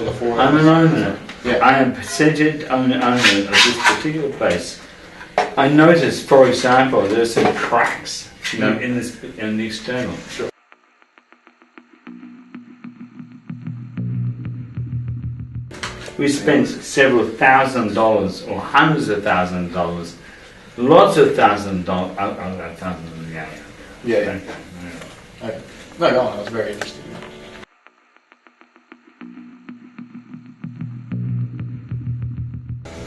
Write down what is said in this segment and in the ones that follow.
I'm an owner. Yeah. I am percentage owner of this particular place. I noticed, for example, there's some cracks in the external. Sure. We spent several $1,000s or hundreds of thousands of dollars, lots of $1,000. Yeah. Okay. No, go on. I was very interested.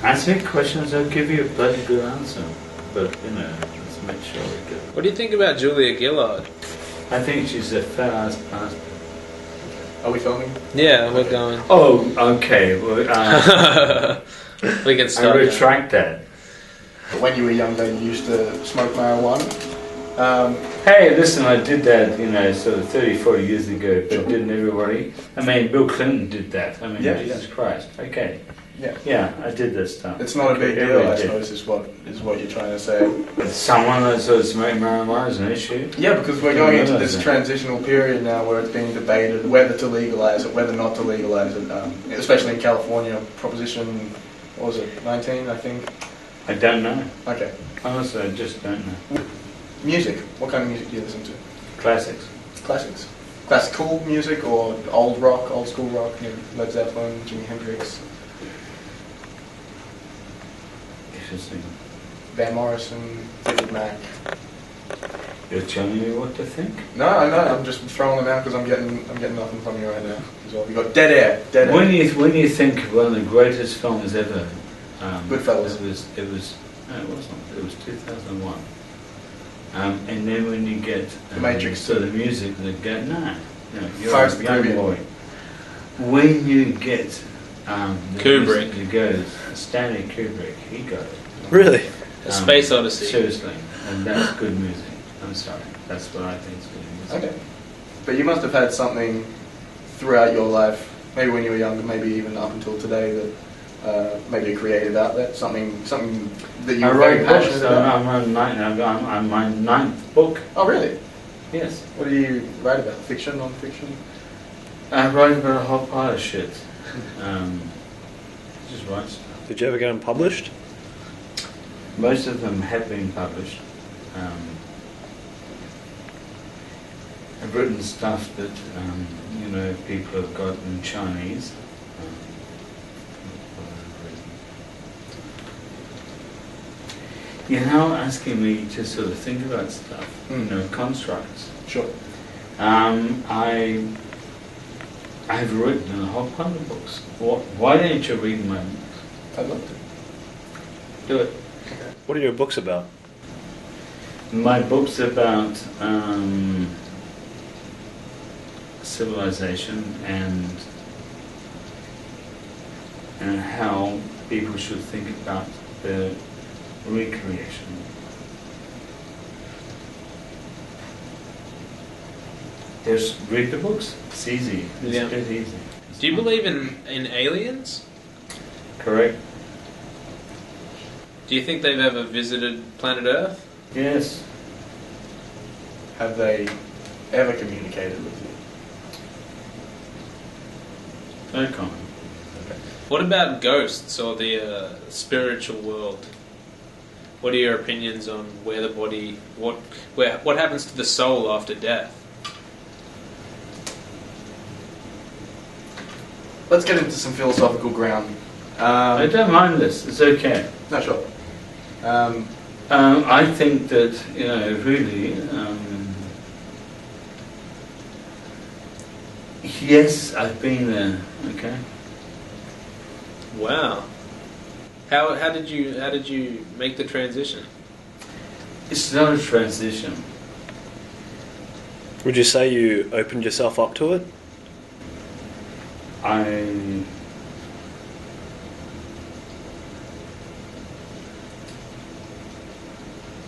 Ask me questions, I'll give you a bloody good answer. But, let's make sure we get. What do you think about Julia Gillard? I think she's a fat-ass bastard. Are we filming? Yeah, we're going. Oh, okay. Well, We can I start. retract that. When you were younger, you used to smoke marijuana. Hey, listen, I did that, sort of 30, 40 years ago, but didn't everybody? I mean, Bill Clinton did that. I mean, Yeah, Jesus Christ. Okay. Yeah. Yeah, I did this stuff. It's not a big deal, I suppose, is what you're trying to say. But someone that sort of smoking marijuana is an issue. Yeah, because we're going into this transitional period now where it's being debated whether to legalize it, whether not to legalize it, especially in California. Proposition, what was it, 19, I think? I don't know. Okay. Honestly, I just don't know. Music. What kind of music do you listen to? Classics. Classics. Classical music or old rock, old school rock, Led Zeppelin, Jimi Hendrix, Interesting. Van Morrison, Fleetwood Mac. You're telling me what to think? No, I know. I'm just throwing them out because I'm getting nothing from you right now. As well. We got Dead Air. Dead Air. When you think of one of the greatest films ever, Goodfellas. It was 2001. And then when you get The Matrix. so the music that get you're Pirates a of the young Caribbean. boy. When you get the Kubrick. music that goes, Stanley Kubrick, he got it. Really? A Space Odyssey. Seriously, and that's good music. I'm sorry, that's what I think is good music. Okay. But you must have had something throughout your life, maybe when you were younger, maybe even up until today, that maybe a creative outlet, something that you I were write very books. passionate about. I'm on my ninth book. Oh, really? Yes. What do you write about? Fiction, non-fiction? I write about a whole pile of shit. Just write stuff. Did you ever get them published? Most of them have been published. I've written stuff that people have got in Chinese. You're now asking me to sort of think about stuff, constructs. Sure. I've written a whole pile of books. Why don't you read my books? I'd love to. Do it. What are your books about? My book's about civilization and how people should think about the recreation. Just read the books. It's easy. It's pretty easy. Do you believe in aliens? Correct. Do you think they've ever visited planet Earth? Yes. Have they ever communicated with you? No comment. What about ghosts or the spiritual world? What are your opinions on where the body, what happens to the soul after death? Let's get into some philosophical ground. I don't mind this. It's okay. No, sure. I think that really. Yes, I've been there. Okay. Wow. How did you make the transition? It's not a transition. Would you say you opened yourself up to it?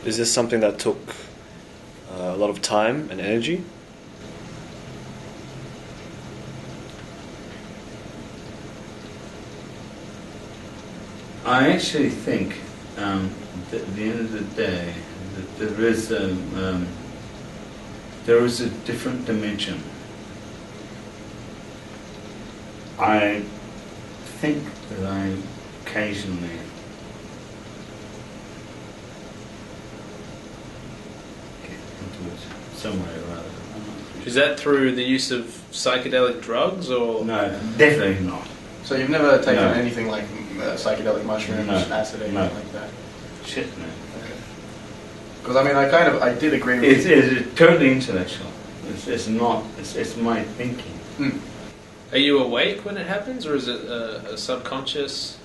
Is this something that took a lot of time and energy? I actually think that at the end of the day that there is a different dimension. I think that I occasionally get into it somewhere or other. Is that through the use of psychedelic drugs, or No, definitely not. So you've never taken No. anything like psychedelic mushrooms, No. acid, anything No. like that? Shit, no. Because I mean, I did agree with It's totally intellectual. It's not. It's my thinking. Mm. are you awake when it happens, or is it a subconscious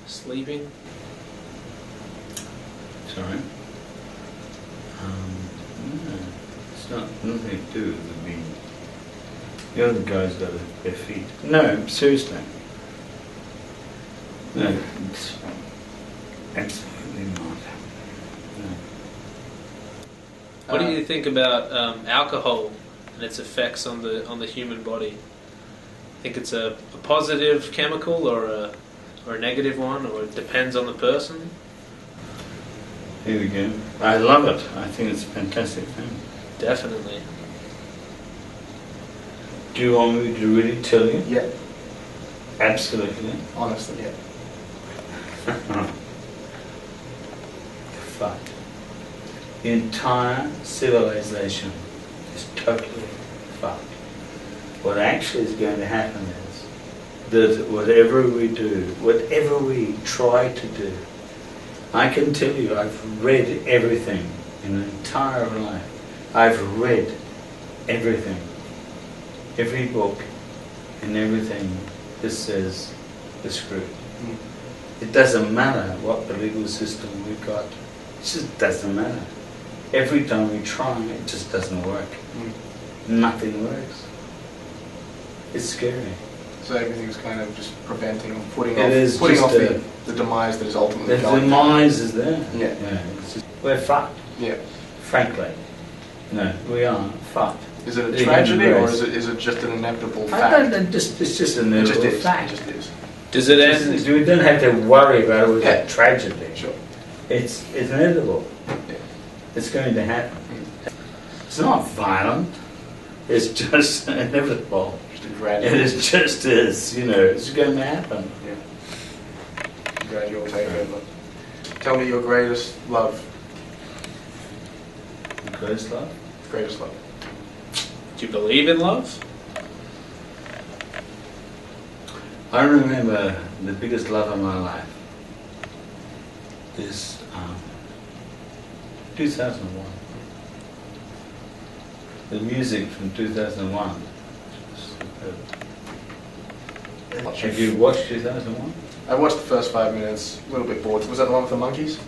sleeping? Sorry. No, it's not nothing to do with the being. The other guy's got their feet. No, seriously. No, it's absolutely not. No. What do you think about alcohol and its effects on the human body? Think it's a positive chemical or a negative one, or it depends on the person? Here we go. I love it. I think it's a fantastic thing. Definitely. Do you want me to really tell you? Yeah, Absolutely. honestly, yeah. Fuck. The entire civilization is totally fucked. What actually is going to happen is that whatever we do, whatever we try to do, I can tell you I've read everything in an entire life. I've read everything. Every book and everything that says we're screwed. Mm. It doesn't matter what the legal system we've got. It just doesn't matter. Every time we try, it just doesn't work. Mm. Nothing works. It's scary. So everything's kind of just preventing or putting It is off just the demise that is ultimately The going. demise is there. Yeah. It's just, we're fucked, Yeah. frankly. No, we are fucked. Is it a The tragedy, human or race. is it just an inevitable I fact? don't know, it's just an It just inevitable is. fact. It just is. Does it end? We don't have to worry about it with Yeah. a tragedy. Sure. It's inevitable. Yeah. It's going to happen. Mm. It's not violent. It's just inevitable. Just a It gradual, is just is, it's going to happen. gradual takeover. Tell me your greatest love. Greatest love? Greatest love. Do you believe in love? I remember the biggest love of my life is 2001. The music from 2001. Have you watched 2001? I watched the first 5 minutes, a little bit bored. Was that the one with the monkeys?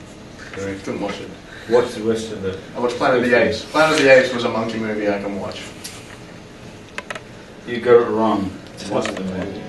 Correct. Didn't watch it. Watch the rest of it. I watched Planet of the Apes. Planet of the Apes was a monkey movie I can watch. You got it wrong. Watch the movie.